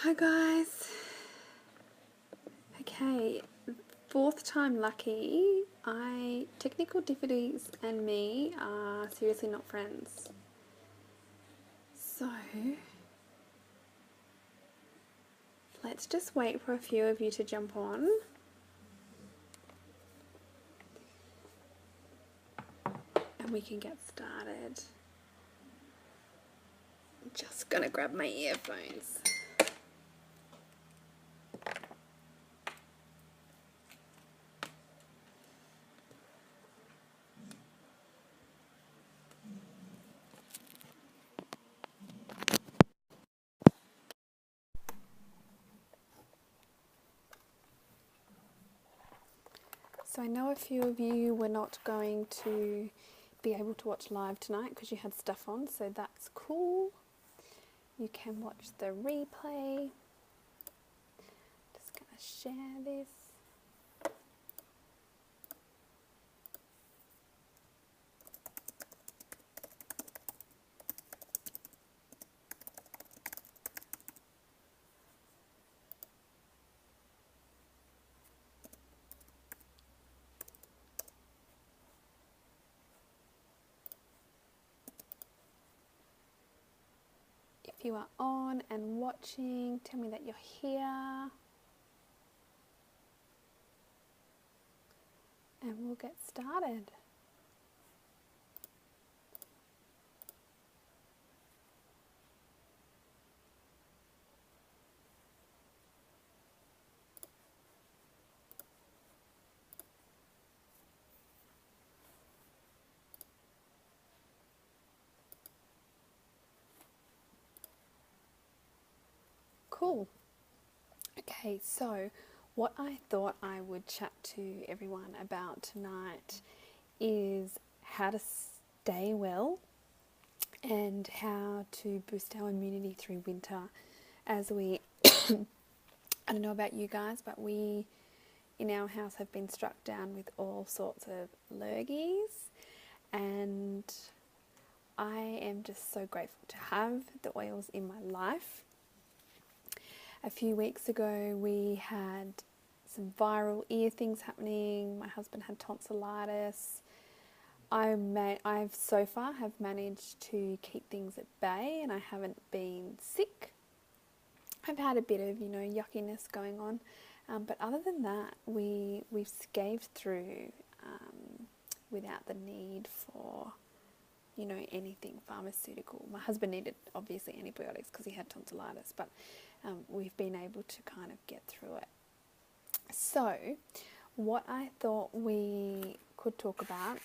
Hi guys. Okay, fourth time lucky. Technical difficulties and me are seriously not friends. So let's just wait for a few of you to jump on. And we can get started. I'm just gonna grab my earphones. So I know a few of you were not going to be able to watch live tonight because you had stuff on, so that's cool. You can watch the replay. Just gonna share this. If you are on and watching, tell me that you're here. And we'll get started. Cool. Okay, so what I thought I would chat to everyone about tonight is how to stay well and how to boost our immunity through winter as we, I don't know about you guys, but we in our house have been struck down with all sorts of lurgies, and I am just so grateful to have the oils in my life. A few weeks ago we had some viral ear things happening. My husband had tonsillitis. I've so far have managed to keep things at bay and I haven't been sick. I've had a bit of, yuckiness going on. But other than that, we've scaved through without the need for, anything pharmaceutical. My husband needed, obviously, antibiotics because he had tonsillitis, but we've been able to kind of get through it. So, what I thought we could talk about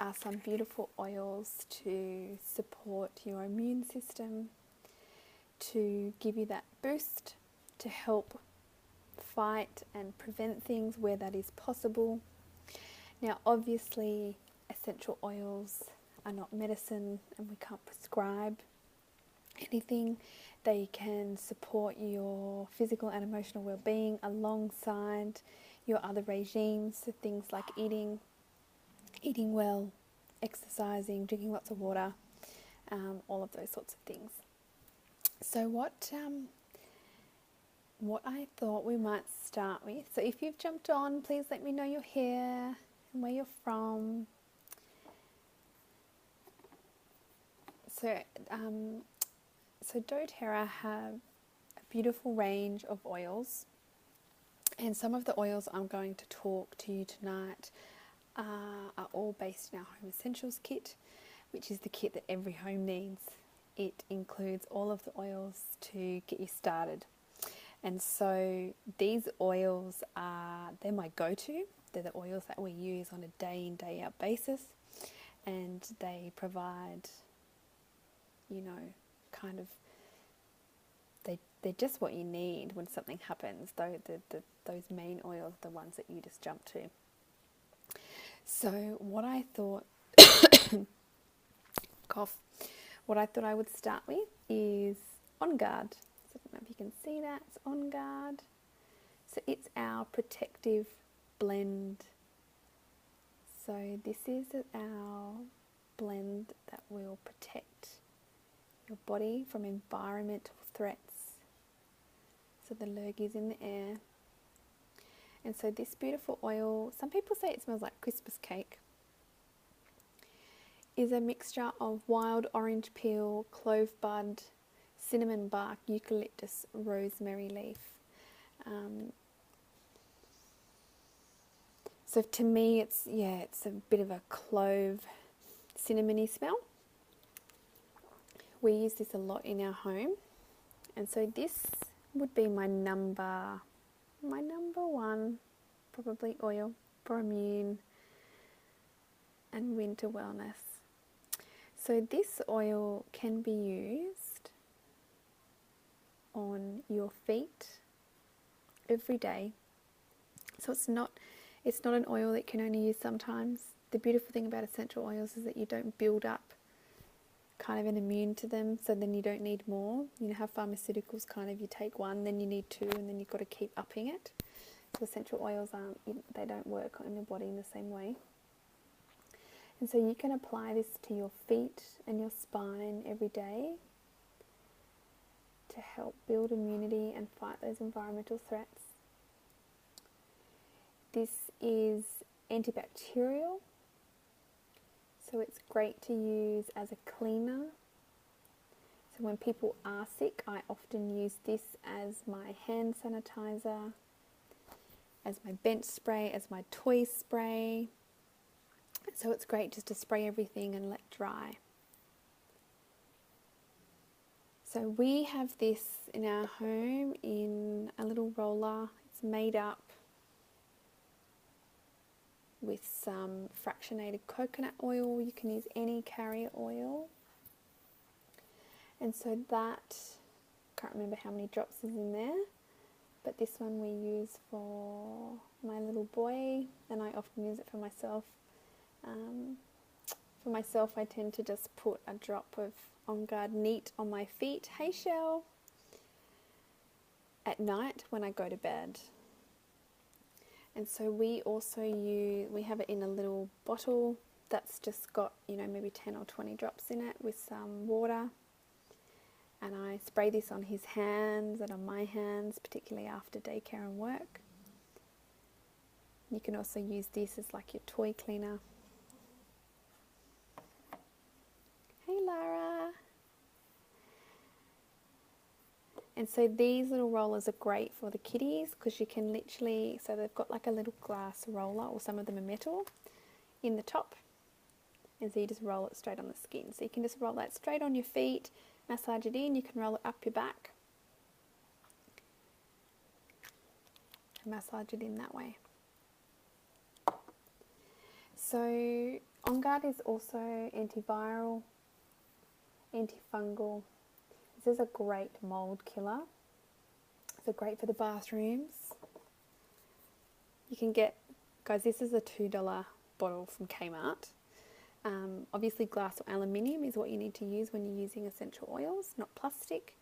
are some beautiful oils to support your immune system, to give you that boost, to help fight and prevent things where that is possible. Now, obviously, essential oils are not medicine and we can't prescribe anything. They can support your physical and emotional well-being alongside your other regimes, so things like eating well, exercising, drinking lots of water, all of those sorts of things. So what I thought we might start with, so if you've jumped on, please let me know you're here and where you're from. So doTERRA have a beautiful range of oils, and some of the oils I'm going to talk to you tonight are all based in our Home Essentials kit, which is the kit that every home needs. It includes all of the oils to get you started. And so these oils they're my go-to. They're the oils that we use on a day in, day out basis, and they provide, kind of, they're just what you need when something happens. Those main oils are the ones that you just jump to. So what I thought, what I thought I would start with is On Guard. So I don't know if you can see that, it's On Guard. So it's our protective blend. So this is our blend that will protect your body from environmental threats, so the lurgy's in the air. And so this beautiful oil, some people say it smells like Christmas cake, is a mixture of wild orange peel, clove bud, cinnamon bark, eucalyptus, rosemary leaf. So to me, it's a bit of a clove, cinnamony smell. We use this a lot in our home, and so this would be my number one, probably oil for immune and winter wellness. So this oil can be used on your feet every day. So it's not an oil that you can only use sometimes. The beautiful thing about essential oils is that you don't build up kind of an immune to them, so then you don't need more. You know how pharmaceuticals kind of, you take one, then you need two, and then you've got to keep upping it. So essential oils they don't work on your body in the same way. And so you can apply this to your feet and your spine every day to help build immunity and fight those environmental threats. This is antibacterial, so it's great to use as a cleaner. So when people are sick, I often use this as my hand sanitizer, as my bench spray, as my toy spray. So it's great just to spray everything and let dry. So we have this in our home in a little roller. It's made up with some fractionated coconut oil. You can use any carrier oil. And so that, can't remember how many drops is in there, but this one we use for my little boy, and I often use it for myself. For myself, I tend to just put a drop of On Guard Neat on my feet, hey Shell, at night when I go to bed. And so we have it in a little bottle that's just got, maybe 10 or 20 drops in it with some water. And I spray this on his hands and on my hands, particularly after daycare and work. You can also use this as like your toy cleaner. Hey Lara. And so these little rollers are great for the kiddies because you can literally, so they've got like a little glass roller, or some of them are metal, in the top. And so you just roll it straight on the skin. So you can just roll that straight on your feet, massage it in, you can roll it up your back and massage it in that way. So On Guard is also antiviral, antifungal. This is a great mold killer. So great for the bathrooms. You can get, guys, this is a $2 bottle from Kmart. Obviously glass or aluminium is what you need to use when you're using essential oils, not plastic.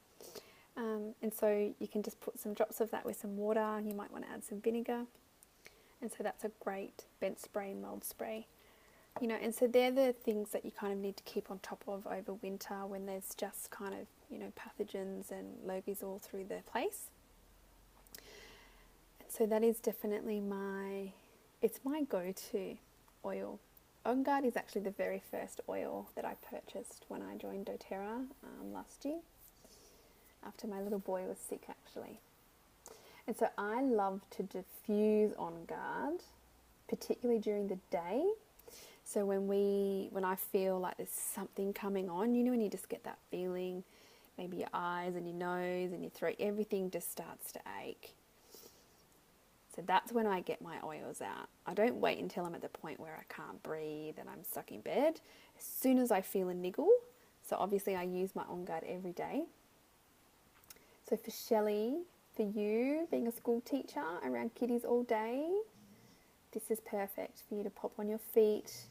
And so you can just put some drops of that with some water. You might want to add some vinegar. And so that's a great bench spray and mold spray. And so they're the things that you kind of need to keep on top of over winter when there's just kind of, pathogens and lurgies all through the place. And so that is definitely my go-to oil. On Guard is actually the very first oil that I purchased when I joined doTERRA last year, after my little boy was sick actually. And so I love to diffuse On Guard, particularly during the day. So when I feel like there's something coming on, when you just get that feeling, maybe your eyes and your nose and your throat, everything just starts to ache. So that's when I get my oils out. I don't wait until I'm at the point where I can't breathe and I'm stuck in bed. As soon as I feel a niggle, so obviously I use my On Guard every day. So for Shelley, for you, being a school teacher around kiddies all day, this is perfect for you to pop on your feet.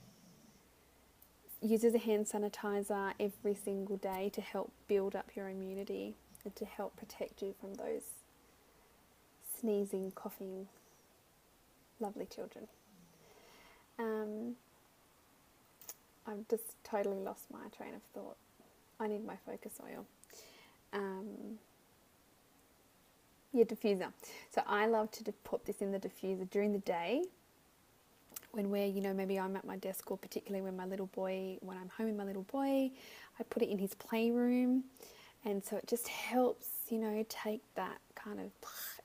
Use as a hand sanitizer every single day to help build up your immunity and to help protect you from those sneezing, coughing, lovely children. I've just totally lost my train of thought. I need my focus oil. Your diffuser. So I love to put this in the diffuser during the day when we're, maybe I'm at my desk, or particularly when I'm home with my little boy, I put it in his playroom. And so it just helps, take that kind of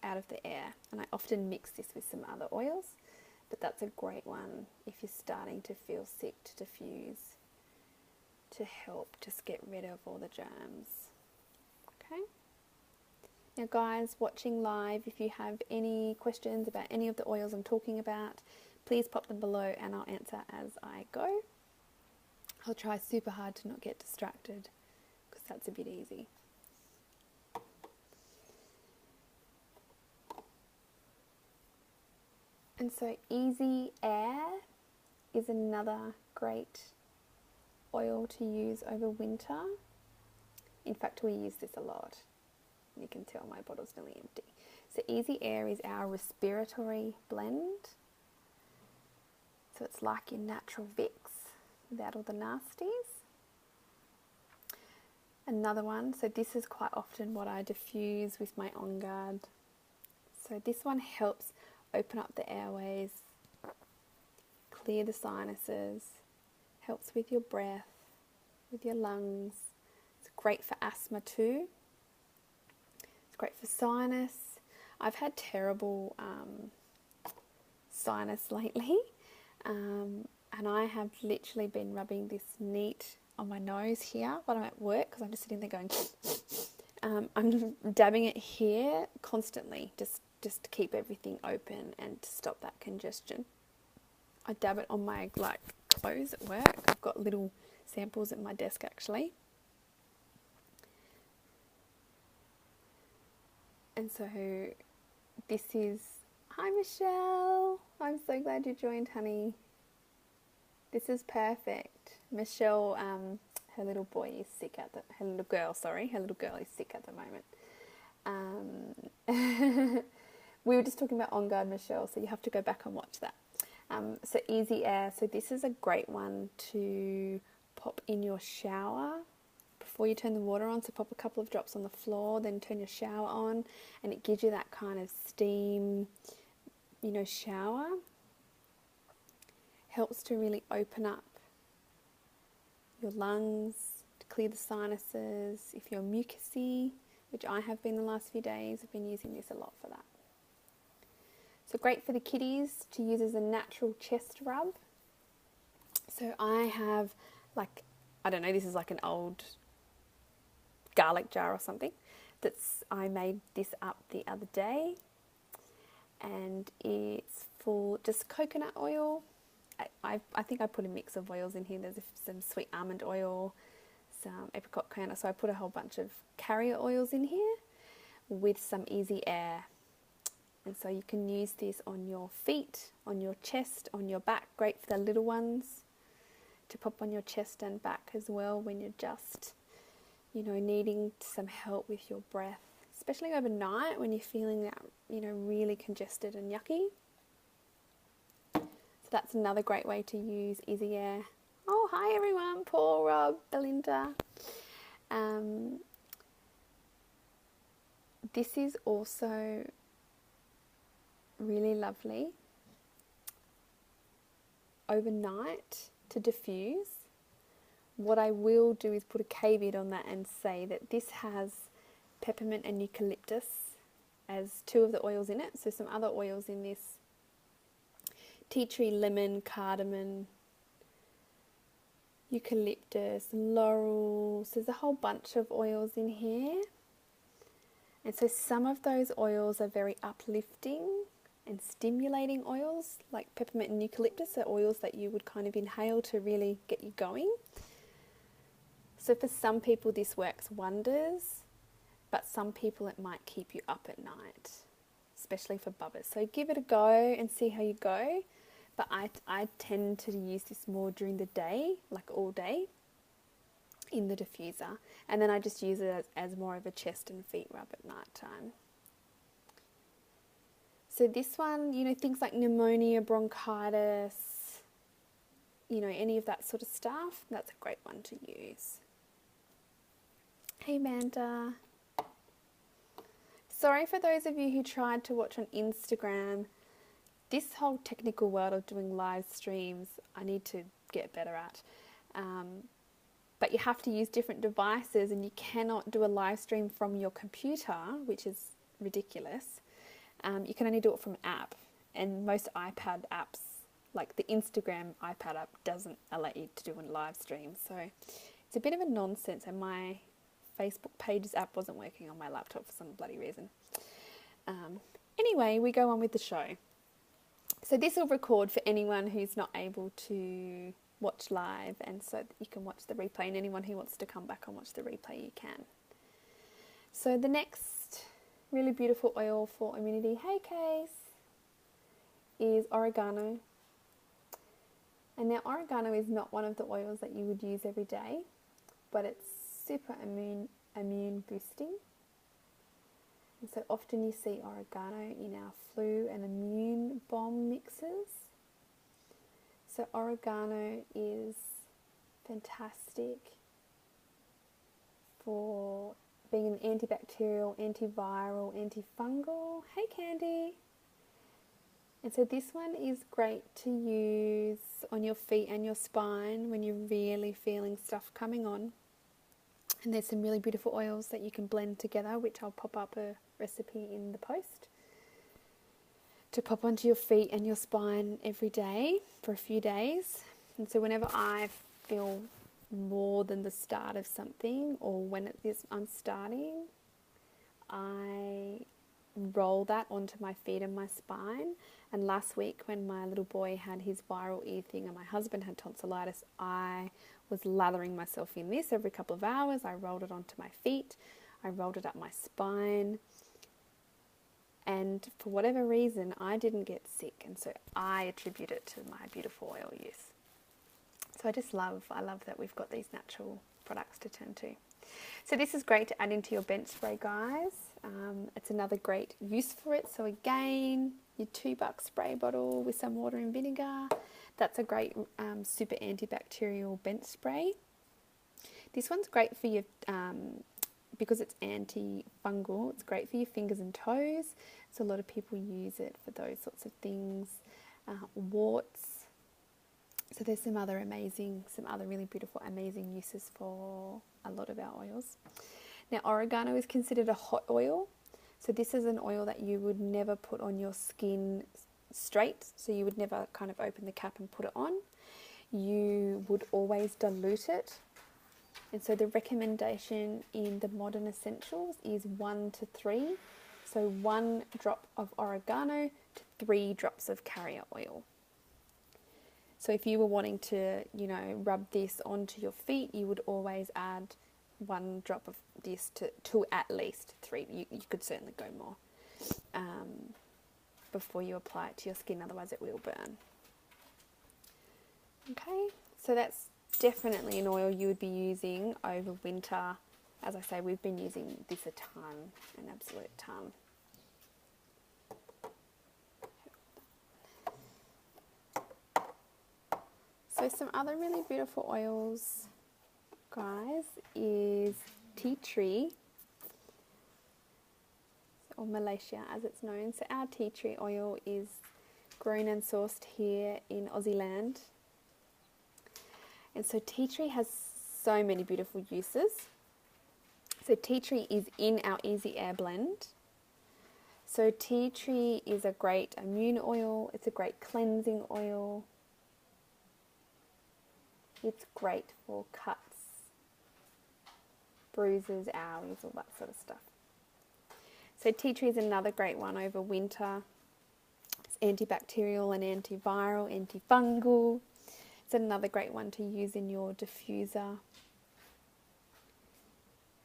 out of the air. And I often mix this with some other oils, but that's a great one if you're starting to feel sick, to diffuse, to help just get rid of all the germs. Okay? Now guys, watching live, if you have any questions about any of the oils I'm talking about, please pop them below and I'll answer as I go. I'll try super hard to not get distracted because that's a bit easy. And so Easy Air is another great oil to use over winter. In fact, we use this a lot. You can tell my bottle's nearly empty. So Easy Air is our respiratory blend. So it's like your natural Vicks without all the nasties. Another one, so this is quite often what I diffuse with my On Guard. So this one helps open up the airways, clear the sinuses, helps with your breath, with your lungs. It's great for asthma too. It's great for sinus. I've had terrible sinus lately, and I have literally been rubbing this neat on my nose here when I'm at work because I'm just sitting there going, I'm dabbing it here constantly, just to keep everything open and to stop that congestion. I dab it on my clothes at work. I've got little samples at my desk actually. And so this is, hi Michelle, I'm so glad you joined, honey. This is perfect. Michelle, her little boy is sick her little girl is sick at the moment. We were just talking about On Guard, Michelle, so you have to go back and watch that. So Easy Air, so this is a great one to pop in your shower before you turn the water on. So pop a couple of drops on the floor, then turn your shower on, and it gives you that kind of steam, shower. Helps to really open up your lungs, to clear the sinuses. If you're mucousy, which I have been the last few days, I've been using this a lot for that. So great for the kiddies to use as a natural chest rub. So I have I don't know, this is like an old garlic jar or something. I made this up the other day, and it's full just coconut oil. I think I put a mix of oils in here. There's some sweet almond oil, some apricot kernel. So I put a whole bunch of carrier oils in here with some Easy Air. And so you can use this on your feet, on your chest, on your back. Great for the little ones to pop on your chest and back as well when you're just, needing some help with your breath. Especially overnight when you're feeling that, really congested and yucky. So that's another great way to use Easy Air. Oh, hi everyone. Paul, Rob, Belinda. This is also really lovely overnight to diffuse. What I will do is put a caveat on that and say that this has peppermint and eucalyptus as two of the oils in it. So some other oils in this: tea tree, lemon, cardamom, eucalyptus, laurel. So there's a whole bunch of oils in here. And so some of those oils are very uplifting and stimulating oils, like peppermint and eucalyptus are oils that you would kind of inhale to really get you going. So for some people this works wonders, but some people it might keep you up at night, especially for bubbers. So give it a go and see how you go. But I tend to use this more during the day, like all day, in the diffuser. And then I just use it as more of a chest and feet rub at night time. So this one, things like pneumonia, bronchitis, any of that sort of stuff, that's a great one to use. Hey, Amanda. sorry for those of you who tried to watch on Instagram. This whole technical world of doing live streams, I need to get better at. But you have to use different devices, and you cannot do a live stream from your computer, which is ridiculous. You can only do it from an app, and most iPad apps, like the Instagram iPad app, doesn't allow you to do a live stream. So it's a bit of a nonsense, and my Facebook Pages app wasn't working on my laptop for some bloody reason. Anyway, we go on with the show. So this will record for anyone who's not able to watch live, and so that you can watch the replay, and anyone who wants to come back and watch the replay, you can. So the next really beautiful oil for immunity, hey Case, is oregano. And now oregano is not one of the oils that you would use every day, but it's super immune boosting. And so often you see oregano in our flu and immune bomb mixes. So oregano is fantastic for being an antibacterial, antiviral, antifungal. Hey Candy! And so this one is great to use on your feet and your spine when you're really feeling stuff coming on. And there's some really beautiful oils that you can blend together, which I'll pop up a recipe in the post, to pop onto your feet and your spine every day for a few days. And so whenever I feel more than the start of something, or when I'm starting, I roll that onto my feet and my spine. And last week when my little boy had his viral ear thing and my husband had tonsillitis, I was lathering myself in this every couple of hours. I rolled it onto my feet, I rolled it up my spine, and for whatever reason I didn't get sick, and so I attribute it to my beautiful oil use. So I love that we've got these natural products to turn to. So this is great to add into your bench spray, guys. It's another great use for it. So again, your $2 spray bottle with some water and vinegar. That's a great super antibacterial bench spray. This one's great for your, because it's antifungal, it's great for your fingers and toes. So a lot of people use it for those sorts of things. Warts. So there's some other really beautiful, amazing uses for a lot of our oils. Now, oregano is considered a hot oil. So this is an oil that you would never put on your skin straight. So you would never kind of open the cap and put it on. You would always dilute it. And so the recommendation in the Modern Essentials is 1 to 3. So 1 drop of oregano to 3 drops of carrier oil. So if you were wanting to, rub this onto your feet, you would always add 1 drop of this to at least 3. You could certainly go more before you apply it to your skin, otherwise it will burn. Okay, so that's definitely an oil you would be using over winter. As I say, we've been using this a ton, an absolute ton. So some other really beautiful oils, guys, is tea tree, or Malaysia as it's known. So our tea tree oil is grown and sourced here in Aussie land. And so tea tree has so many beautiful uses. So tea tree is in our Easy Air blend. So tea tree is a great immune oil. It's a great cleansing oil. It's great for cuts, bruises, owies, all that sort of stuff. So tea tree is another great one over winter. It's antibacterial and antiviral, antifungal. It's another great one to use in your diffuser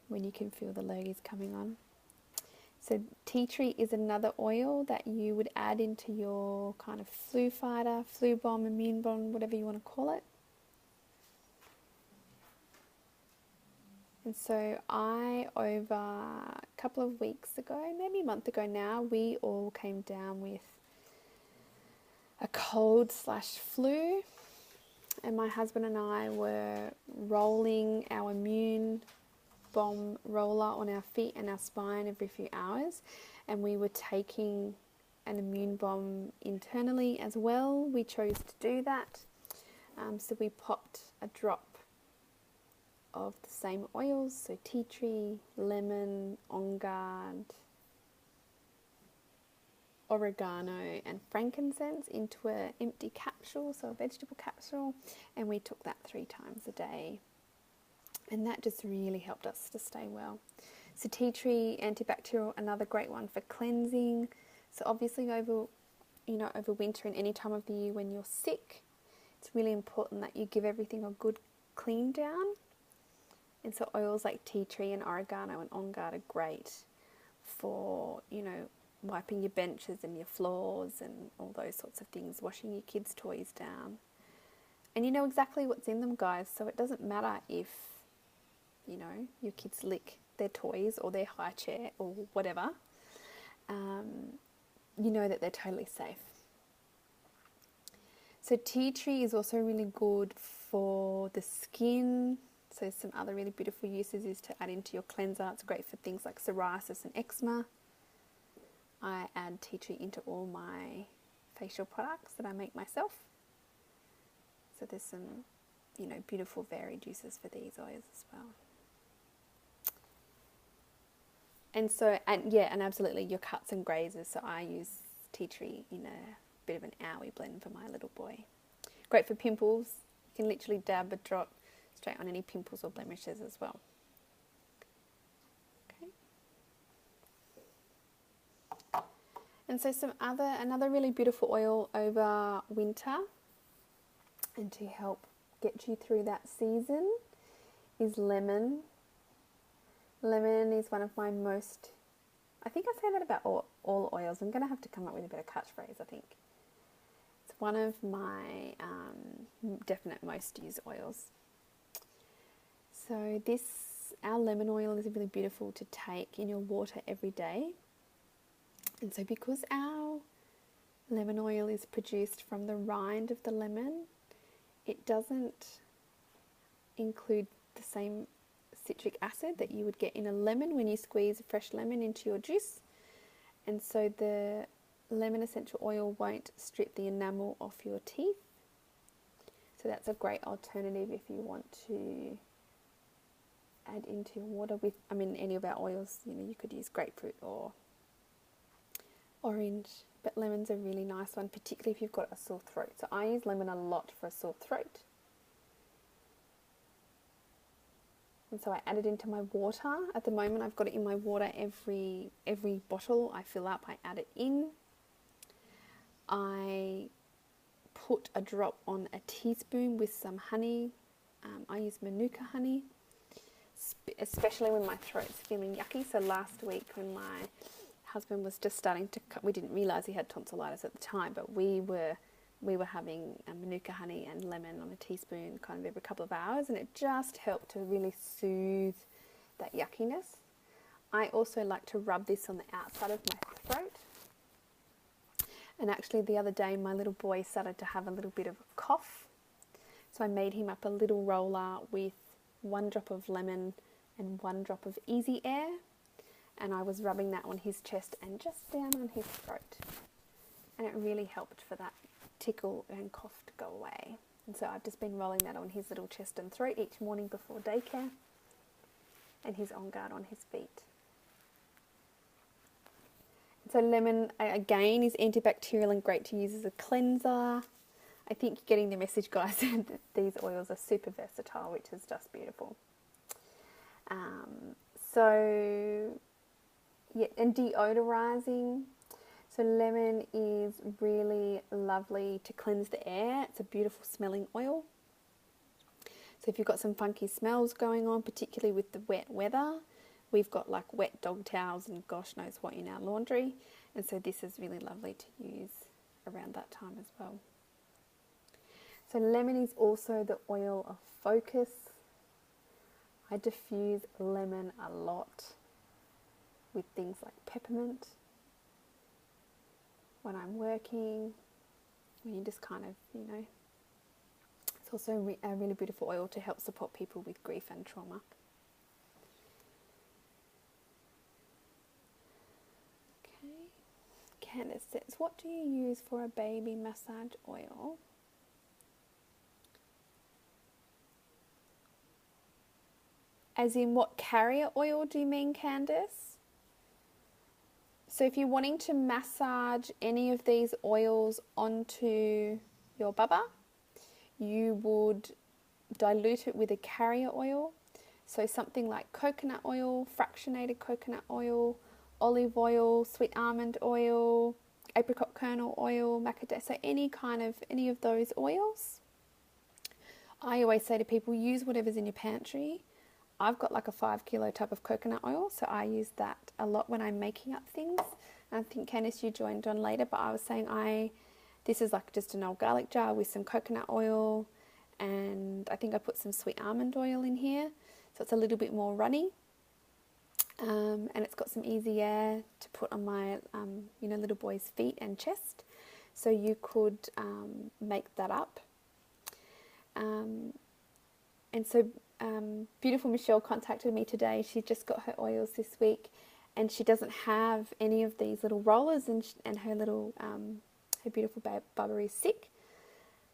when you can feel the lurgies coming on. So tea tree is another oil that you would add into your kind of flu fighter, flu bomb, immune bomb, whatever you want to call it. And so over a couple of weeks ago, maybe a month ago now, we all came down with a cold/flu. And my husband and I were rolling our immune bomb roller on our feet and our spine every few hours, and we were taking an immune bomb internally as well. We chose to do that. So we popped a drop of the same oils, so tea tree, lemon, on guard, oregano and frankincense into an empty capsule, so a vegetable capsule, and we took that 3 times a day, and that just really helped us to stay well. So tea tree antibacterial, another great one for cleansing. So obviously over winter and any time of the year when you're sick, it's really important that you give everything a good clean down, and so oils like tea tree and oregano and on guard are great for wiping your benches and your floors and all those sorts of things, washing your kids' toys down. And you know exactly what's in them, guys, so it doesn't matter if, your kids lick their toys or their high chair or whatever. You know that they're totally safe. So tea tree is also really good for the skin. So some other really beautiful uses is to add into your cleanser. It's great for things like psoriasis and eczema. I add tea tree into all my facial products that I make myself. So there's some, beautiful varied uses for these oils as well. And absolutely your cuts and grazes. So I use tea tree in a bit of an owie blend for my little boy. Great for pimples. You can literally dab a drop straight on any pimples or blemishes as well. And so another really beautiful oil over winter and to help get you through that season is lemon. Lemon is one of my most, I think I say that about all oils. I'm going to have to come up with a better catchphrase, I think. It's one of my definite most used oils. So our lemon oil is really beautiful to take in your water every day. And so because our lemon oil is produced from the rind of the lemon, it doesn't include the same citric acid that you would get in a lemon when you squeeze a fresh lemon into your juice. And so the lemon essential oil won't strip the enamel off your teeth. So that's a great alternative if you want to add into water with, any of our oils, you could use grapefruit or orange, but lemon's a really nice one, particularly if you've got a sore throat. So I use lemon a lot for a sore throat. And so I add it into my water. At the moment I've got it in my water every bottle I fill up, I add it in. I put a drop on a teaspoon with some honey. I use Manuka honey, especially when my throat's feeling yucky. So last week when my husband was just starting to we didn't realise he had tonsillitis at the time, but we were having Manuka honey and lemon on a teaspoon kind of every couple of hours, and it just helped to really soothe that yuckiness. I also like to rub this on the outside of my throat. And actually the other day my little boy started to have a little bit of a cough, so I made him up a little roller with 1 drop of lemon and 1 drop of Easy Air, and I was rubbing that on his chest and just down on his throat, and it really helped for that tickle and cough to go away. And so I've just been rolling that on his little chest and throat each morning before daycare, and he's on guard on his feet. So lemon, again, is antibacterial and great to use as a cleanser. I think you're getting the message, guys. These oils are super versatile, which is just beautiful. And deodorizing. So lemon is really lovely to cleanse the air. It's a beautiful smelling oil. So if you've got some funky smells going on, particularly with the wet weather, we've got like wet dog towels and gosh knows what in our laundry. And so this is really lovely to use around that time as well. So lemon is also the oil of focus. I diffuse lemon a lot with things like peppermint when I'm working, when you just kind of, it's also a really beautiful oil to help support people with grief and trauma. Okay. Candace says, what do you use for a baby massage oil? As in, what carrier oil do you mean, Candace? So if you're wanting to massage any of these oils onto your bubba, you would dilute it with a carrier oil. So something like coconut oil, fractionated coconut oil, olive oil, sweet almond oil, apricot kernel oil, macadamia, so any of those oils. I always say to people, use whatever's in your pantry. I've got like a 5 kilo tub of coconut oil, so I use that a lot when I'm making up things. And I think Candice, you joined on later, but I was saying this is like just an old garlic jar with some coconut oil, and I think I put some sweet almond oil in here, so it's a little bit more runny. And it's got some easy air to put on my, little boy's feet and chest. So you could make that up. And so beautiful Michelle contacted me today. She just got her oils this week, and she doesn't have any of these little rollers, and her little, her beautiful bubba is sick.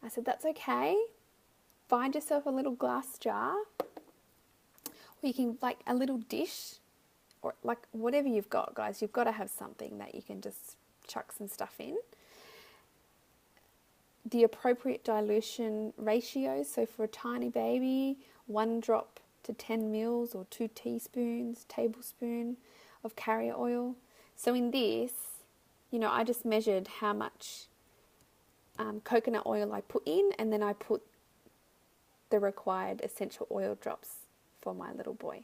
I said, that's okay. Find yourself a little glass jar, or you can, like a little dish, or like whatever you've got, guys. You've got to have something that you can just chuck some stuff in. The appropriate dilution ratio, so for a tiny baby, 1 drop to 10 mils or 2 tablespoon of carrier oil. So in this, I just measured how much coconut oil I put in, and then I put the required essential oil drops for my little boy.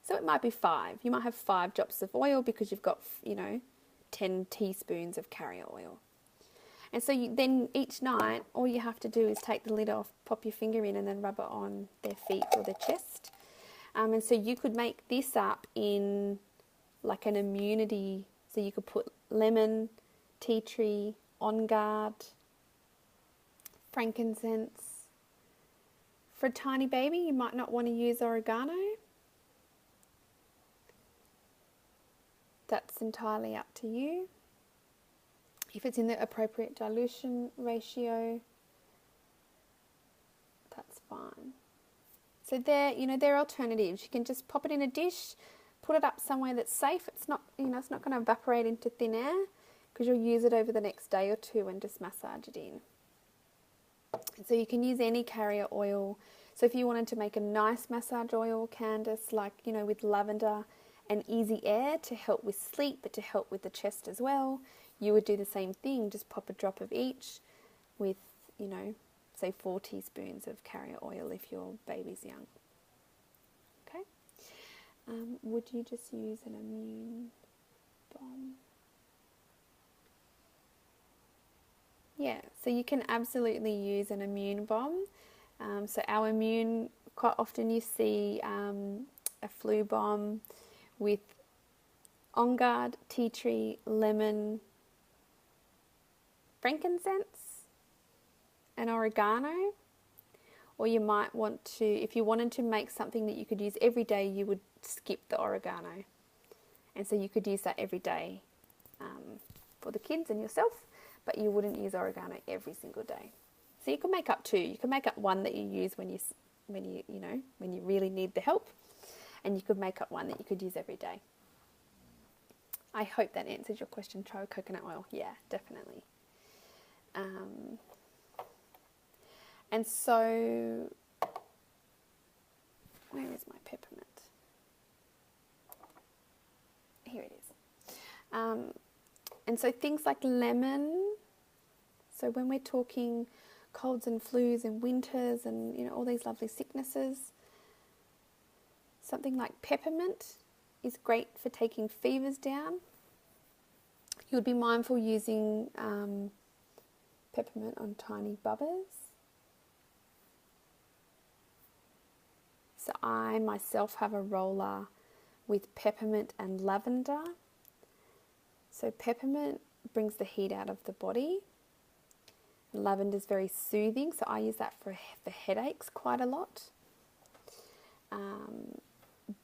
So it might be 5. You might have 5 drops of oil because you've got, 10 teaspoons of carrier oil. And so then each night, all you have to do is take the lid off, pop your finger in, and then rub it on their feet or their chest. And so you could make this up in like an immunity. So you could put lemon, tea tree, on guard, frankincense. For a tiny baby, you might not want to use oregano. That's entirely up to you. If it's in the appropriate dilution ratio, that's fine. So they're alternatives. You can just pop it in a dish, put it up somewhere that's safe. It's not, it's not going to evaporate into thin air, because you'll use it over the next day or two and just massage it in. And so you can use any carrier oil. So if you wanted to make a nice massage oil, Candace, like, with lavender and easy air to help with sleep, but to help with the chest as well, you would do the same thing. Just pop a drop of each with, say 4 teaspoons of carrier oil if your baby's young. Okay. Would you just use an immune bomb? Yeah, so you can absolutely use an immune bomb. So our immune, quite often you see a flu bomb with on guard, tea tree, lemon, frankincense, and oregano. Or you might want to, if you wanted to make something that you could use every day, you would skip the oregano. And so you could use that every day for the kids and yourself, but you wouldn't use oregano every single day. So you can make up 2. You can make up 1 that you use when you really need the help, and you could make up 1 that you could use every day. I hope that answers your question. Try coconut oil. Yeah, definitely. And so, where is my peppermint? Here it is. And so things like lemon. So when we're talking colds and flus and winters and all these lovely sicknesses, something like peppermint is great for taking fevers down. You would be mindful using peppermint on tiny bubbas. So I myself have a roller with peppermint and lavender. So peppermint brings the heat out of the body. Lavender is very soothing, so I use that for headaches quite a lot.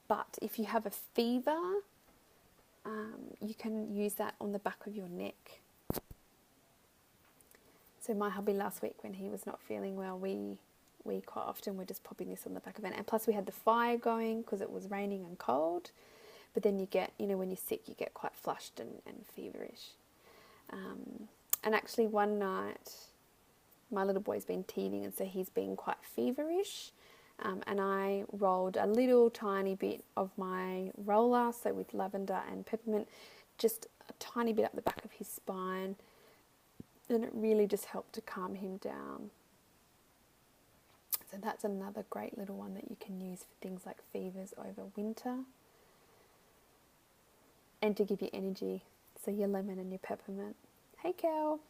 But if you have a fever, you can use that on the back of your neck. So my hubby last week, when he was not feeling well, we quite often were just popping this on the back of it. And plus we had the fire going because it was raining and cold. But then you get, when you're sick, you get quite flushed and feverish. And actually one night, my little boy's been teething, and so he's been quite feverish. And I rolled a little tiny bit of my roller, so with lavender and peppermint, just a tiny bit up the back of his spine. And it really just helped to calm him down. So that's another great little one that you can use for things like fevers over winter. And to give you energy. So your lemon and your peppermint. Hey, Cal.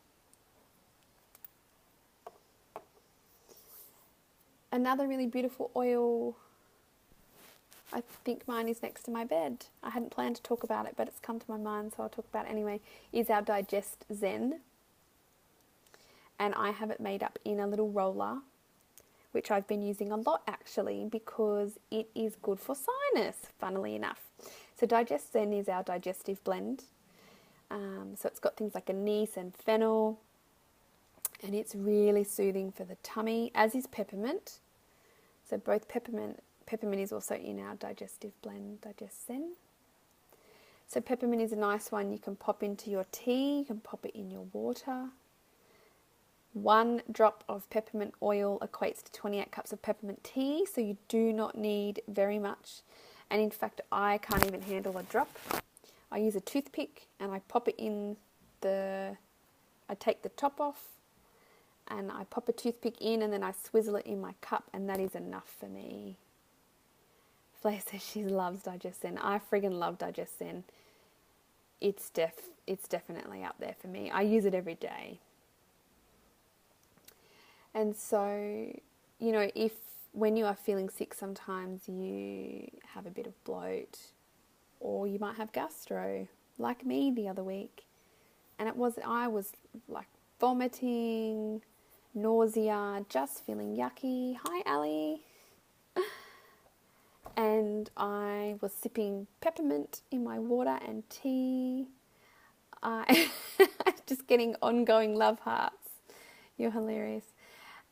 Another really beautiful oil, I think mine is next to my bed. I hadn't planned to talk about it, but it's come to my mind, so I'll talk about it anyway, is our Digest Zen. And I have it made up in a little roller, which I've been using a lot actually, because it is good for sinus, funnily enough. So Digest Zen is our digestive blend. So it's got things like anise and fennel, and it's really soothing for the tummy, as is peppermint. So both peppermint is also in our digestive blend, Digest Zen. So peppermint is a nice one you can pop into your tea, you can pop it in your water. 1 drop of peppermint oil equates to 28 cups of peppermint tea, so you do not need very much. And in fact, I can't even handle a drop. I use a toothpick and I pop it in I take the top off and I pop a toothpick in, and then I swizzle it in my cup, and that is enough for me. Flay says she loves Digest Zen. I friggin' love Digest Zen. It's definitely up there for me. I use it every day. And so, if when you are feeling sick, sometimes you have a bit of bloat, or you might have gastro, like me the other week. And I was like vomiting, nausea, just feeling yucky. Hi, Ali. And I was sipping peppermint in my water and tea. Just getting ongoing love hearts. You're hilarious.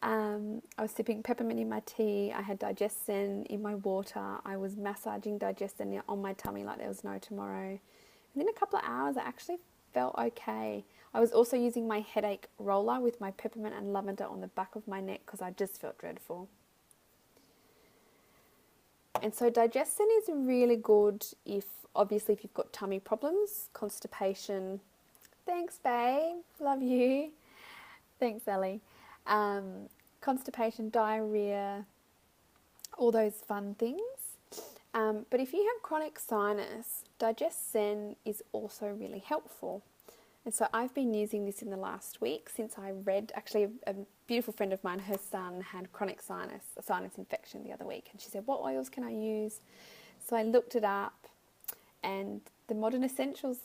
I was sipping peppermint in my tea. I had Digest Zen in my water. I was massaging Digest Zen on my tummy like there was no tomorrow. Within a couple of hours, I actually felt okay. I was also using my headache roller with my peppermint and lavender on the back of my neck because I just felt dreadful. And so Digest Zen is really good if you've got tummy problems, constipation. Thanks, babe. Love you. Thanks, Ellie. Constipation, diarrhea, all those fun things. But if you have chronic sinus, Digest Zen is also really helpful. And so I've been using this in the last week since I read, actually a beautiful friend of mine, her son had chronic sinus infection the other week. And she said, what oils can I use? So I looked it up, and the Modern Essentials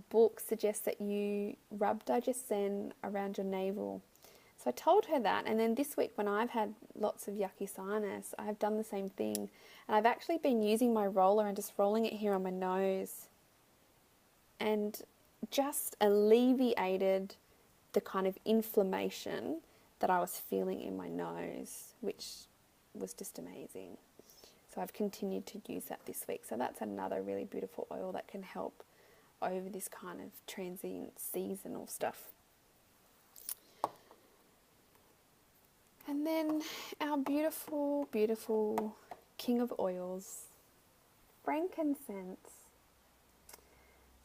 book suggests that you rub Digest Zen around your navel. So I told her that, and then this week when I've had lots of yucky sinus, I've done the same thing. And I've actually been using my roller and just rolling it here on my nose, and just alleviated the kind of inflammation that I was feeling in my nose, which was just amazing. So I've continued to use that this week. So that's another really beautiful oil that can help over this kind of transient seasonal stuff. And then our beautiful, beautiful king of oils, frankincense.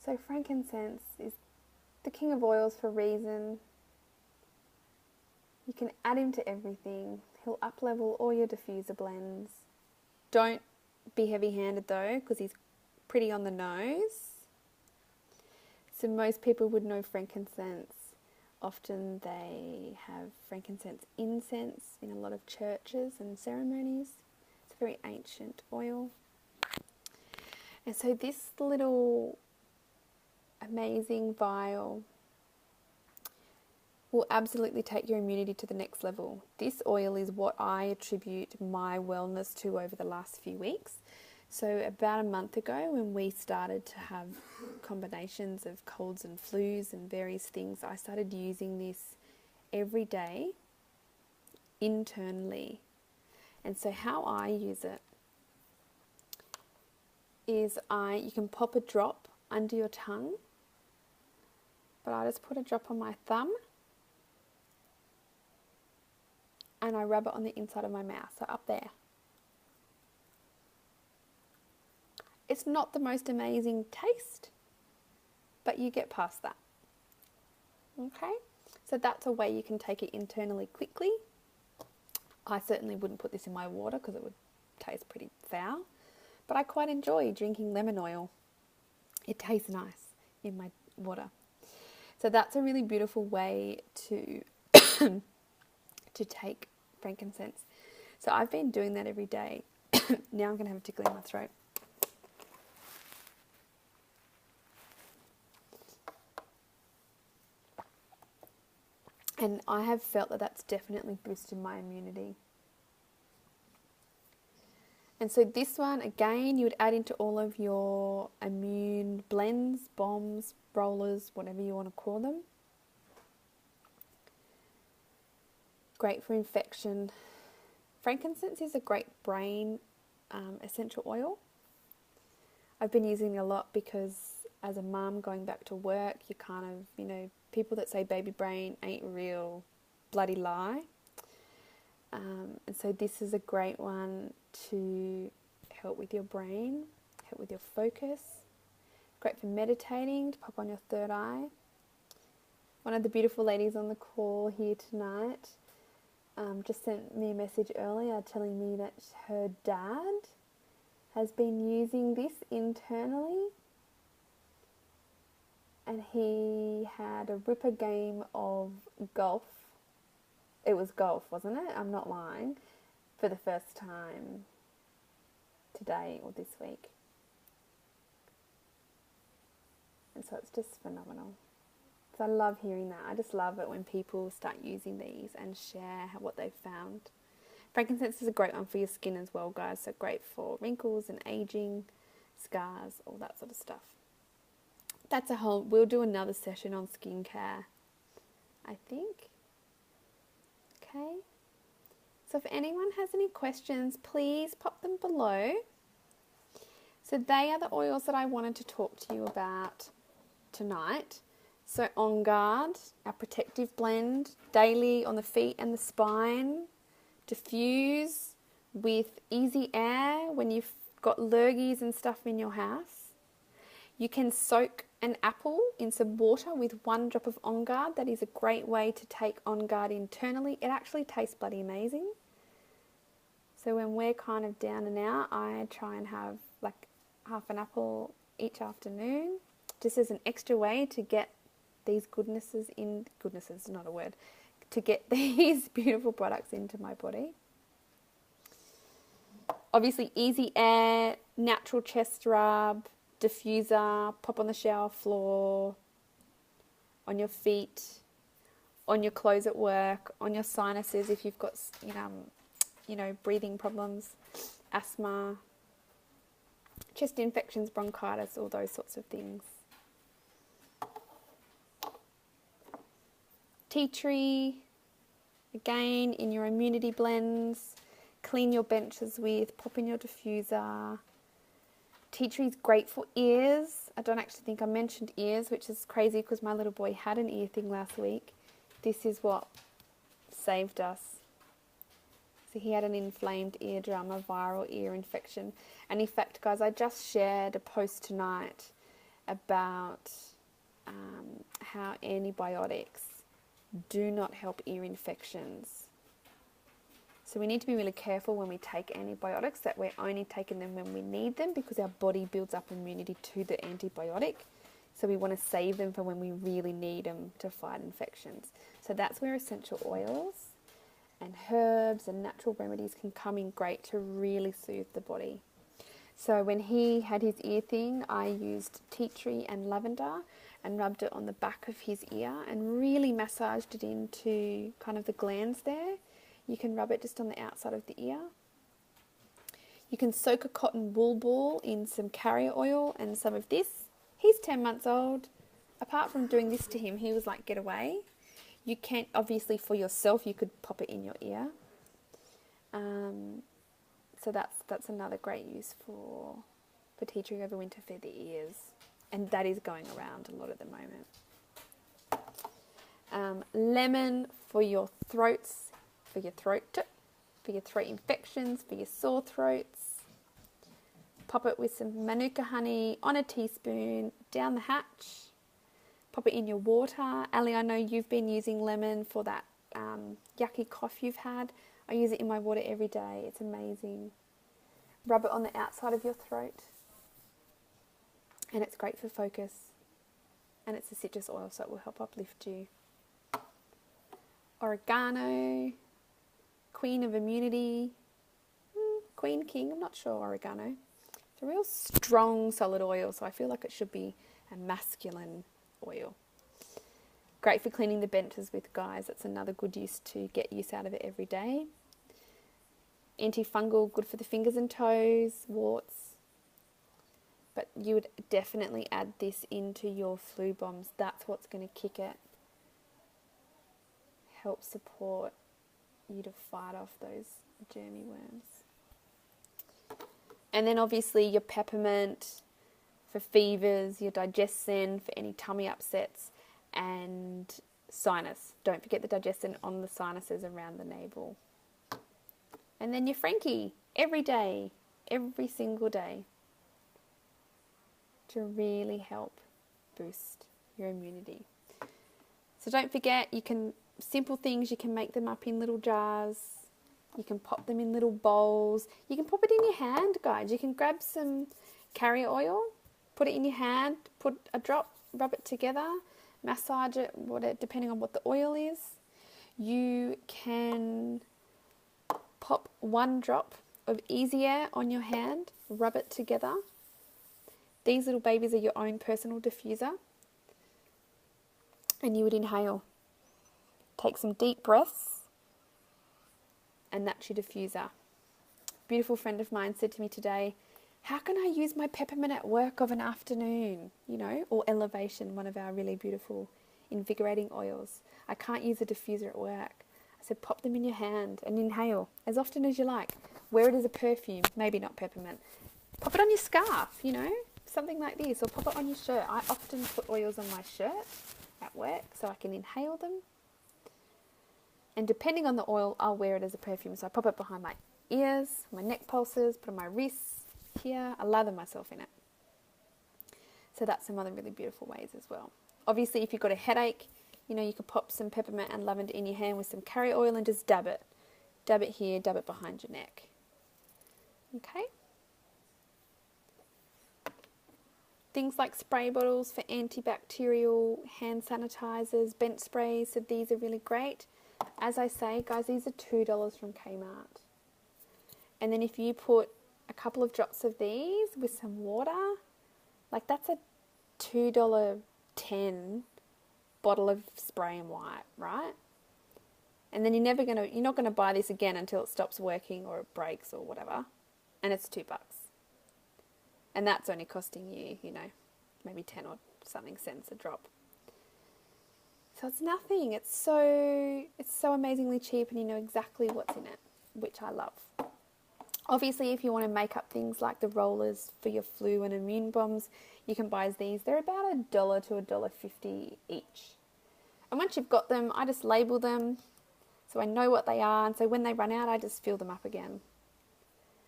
So frankincense is the king of oils for a reason. You can add him to everything. He'll up-level all your diffuser blends. Don't be heavy-handed though, because he's pretty on the nose. So most people would know frankincense. Often they have frankincense incense in a lot of churches and ceremonies. It's a very ancient oil. And so this little amazing vial will absolutely take your immunity to the next level. This oil is what I attribute my wellness to over the last few weeks. So about a month ago, when we started to have combinations of colds and flus and various things, I started using this every day internally. And so how I use it is you can pop a drop under your tongue, but I just put a drop on my thumb and I rub it on the inside of my mouth, so up there. It's not the most amazing taste, but you get past that. Okay, so that's a way you can take it internally quickly. I certainly wouldn't put this in my water because it would taste pretty foul, but I quite enjoy drinking lemon oil. It tastes nice in my water. So that's a really beautiful way to to take frankincense. So I've been doing that every day. Now I'm going to have a tickle in my throat. And I have felt that that's definitely boosted my immunity. And so this one, again, you would add into all of your immune blends, bombs, rollers, whatever you want to call them. Great for infection. Frankincense is a great brain essential oil. I've been using it a lot because as a mum going back to work, you kind of, people that say baby brain ain't real, bloody lie. And so this is a great one to help with your brain, help with your focus. Great for meditating, to pop on your third eye. One of the beautiful ladies on the call here tonight just sent me a message earlier telling me that her dad has been using this internally, and he had a ripper game of golf. It was golf, wasn't it? I'm not lying. For the first time today or this week. And so it's just phenomenal. So I love hearing that. I just love it when people start using these and share what they've found. Frankincense is a great one for your skin as well, guys. So great for wrinkles and aging, scars, all that sort of stuff. We'll do another session on skincare, I think. Okay. So if anyone has any questions, please pop them below. So they are the oils that I wanted to talk to you about tonight. So On Guard, our protective blend, daily on the feet and the spine. Diffuse with easy air when you've got lurgies and stuff in your house. You can soak an apple in some water with 1 drop of On Guard. That is a great way to take On Guard internally. It actually tastes bloody amazing. So when we're kind of down and out, I try and have like half an apple each afternoon, just as an extra way to get these goodness is not a word, to get these beautiful products into my body. Obviously easy air, natural chest rub, diffuser, pop on the shower floor, on your feet, on your clothes at work, on your sinuses if you've got, breathing problems, asthma, chest infections, bronchitis, all those sorts of things. Tea tree, again, in your immunity blends, clean your benches with, pop in your diffuser. Tea tree is great for ears. I don't actually think I mentioned ears, which is crazy because my little boy had an ear thing last week. This is what saved us. So he had an inflamed eardrum, a viral ear infection. And in fact, guys, I just shared a post tonight about how antibiotics do not help ear infections. So we need to be really careful when we take antibiotics that we're only taking them when we need them, because our body builds up immunity to the antibiotic. So we want to save them for when we really need them to fight infections. So that's where essential oils and herbs and natural remedies can come in great to really soothe the body. So when he had his ear thing, I used tea tree and lavender and rubbed it on the back of his ear and really massaged it into kind of the glands there. You can rub it just on the outside of the ear. You can soak a cotton wool ball in some carrier oil and some of this. He's 10 months old. Apart from doing this to him, he was like, get away. You can, obviously for yourself, you could pop it in your ear. So that's another great use for tea tree overwinter for the ears. And that is going around a lot at the moment. Lemon for your throats, for your throat infections, for your sore throats. Pop it with some manuka honey on a teaspoon down the hatch. Pop it in your water. Ali, I know you've been using lemon for that yucky cough you've had. I use it in my water every day. It's amazing. Rub it on the outside of your throat. And it's great for focus. And it's a citrus oil, so it will help uplift you. Oregano. Queen of immunity. Queen, king, I'm not sure oregano. It's a real strong solid oil, so I feel like it should be a masculine oil. Great for cleaning the benches with, guys. That's another good use to get use out of it every day. Antifungal, good for the fingers and toes, warts. But you would definitely add this into your flu bombs. That's what's going to kick it. Help support you to fight off those germy worms. And then obviously your peppermint for fevers, your digestin for any tummy upsets, and sinus. Don't forget the digestin on the sinuses around the navel. And then your Frankie every day, every single day, to really help boost your immunity. So don't forget, you can, simple things, you can make them up in little jars. You can pop them in little bowls. You can pop it in your hand, guys. You can grab some carrier oil, put it in your hand, put a drop, rub it together, massage it, depending on what the oil is. You can pop one drop of Easy Air on your hand, rub it together. These little babies are your own personal diffuser. And you would inhale. Take some deep breaths. And that's your diffuser. Beautiful friend of mine said to me today, how can I use my peppermint at work of an afternoon? You know, or Elevation, one of our really beautiful invigorating oils. I can't use a diffuser at work. I said, pop them in your hand and inhale as often as you like. Wear it as a perfume, maybe not peppermint. Pop it on your scarf, you know, something like this, or pop it on your shirt. I often put oils on my shirt at work so I can inhale them. And depending on the oil, I'll wear it as a perfume. So I pop it behind my ears, my neck pulses, put it on my wrists, here. I lather myself in it. So that's some other really beautiful ways as well. Obviously, if you've got a headache, you know, you could pop some peppermint and lavender in your hand with some carrier oil and just dab it. Dab it here, dab it behind your neck. Okay? Things like spray bottles for antibacterial hand sanitizers, bench sprays, so these are really great. As I say, guys, these are $2 from Kmart. And then if you put a couple of drops of these with some water, like that's a $2.10 bottle of spray and wipe, right? And then you're not gonna buy this again until it stops working or it breaks or whatever. And it's $2. And that's only costing you, you know, maybe 10 or something cents a drop. So it's nothing. It's so amazingly cheap, and you know exactly what's in it, which I love. Obviously, if you want to make up things like the rollers for your flu and immune bombs, you can buy these. They're about $1 to $1.50 each. And once you've got them, I just label them so I know what they are. And so when they run out, I just fill them up again.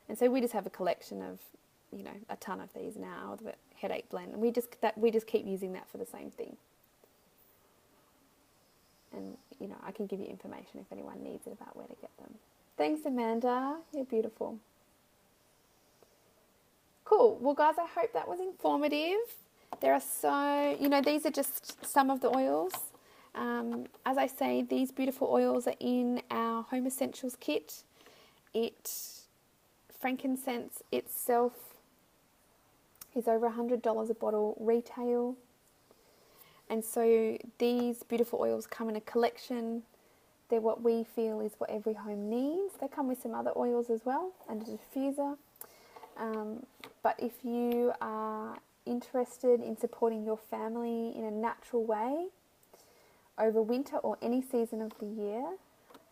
And so we just have a collection of, you know, a ton of these now, the headache blend. And we just keep using that for the same thing. And, you know, I can give you information if anyone needs it about where to get them. Thanks, Amanda. You're beautiful. Cool. Well, guys, I hope that was informative. There are so, you know, these are just some of the oils. As I say, these beautiful oils are in our Home Essentials kit. Frankincense itself is over $100 a bottle retail. And so these beautiful oils come in a collection. They're what we feel is what every home needs. They come with some other oils as well and a diffuser. But if you are interested in supporting your family in a natural way over winter or any season of the year,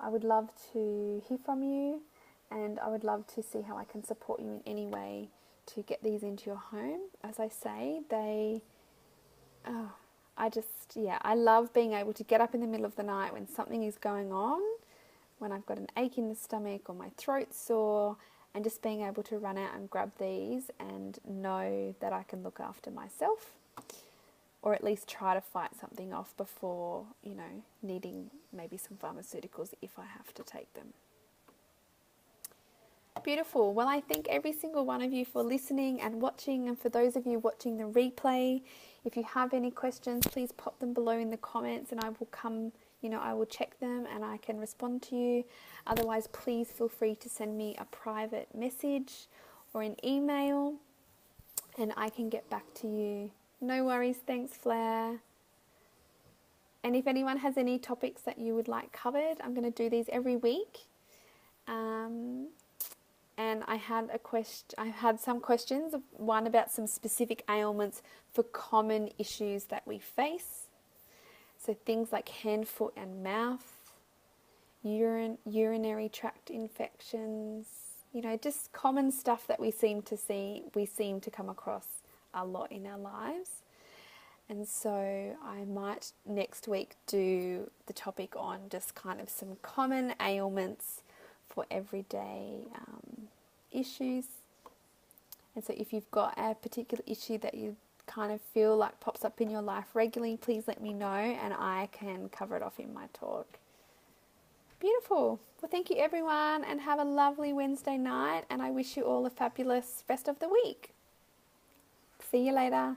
I would love to hear from you, and I would love to see how I can support you in any way to get these into your home. As I say, I love being able to get up in the middle of the night when something is going on, when I've got an ache in the stomach or my throat's sore, and just being able to run out and grab these and know that I can look after myself, or at least try to fight something off before, needing maybe some pharmaceuticals if I have to take them. Beautiful. Well, I thank every single one of you for listening and watching, and for those of you watching the replay, if you have any questions, please pop them below in the comments and I will check them and I can respond to you. Otherwise, please feel free to send me a private message or an email and I can get back to you. No worries. Thanks, Flair. And if anyone has any topics that you would like covered, I'm going to do these every week. And I had some questions, one about some specific ailments for common issues that we face. So things like hand, foot and mouth, urinary tract infections, just common stuff that we seem to come across a lot in our lives. And so I might next week do the topic on just kind of some common ailments for everyday issues. And so if you've got a particular issue that you kind of feel like pops up in your life regularly, please let me know and I can cover it off in my talk. Beautiful. Well, thank you everyone and have a lovely Wednesday night, and I wish you all a fabulous rest of the week. See you later.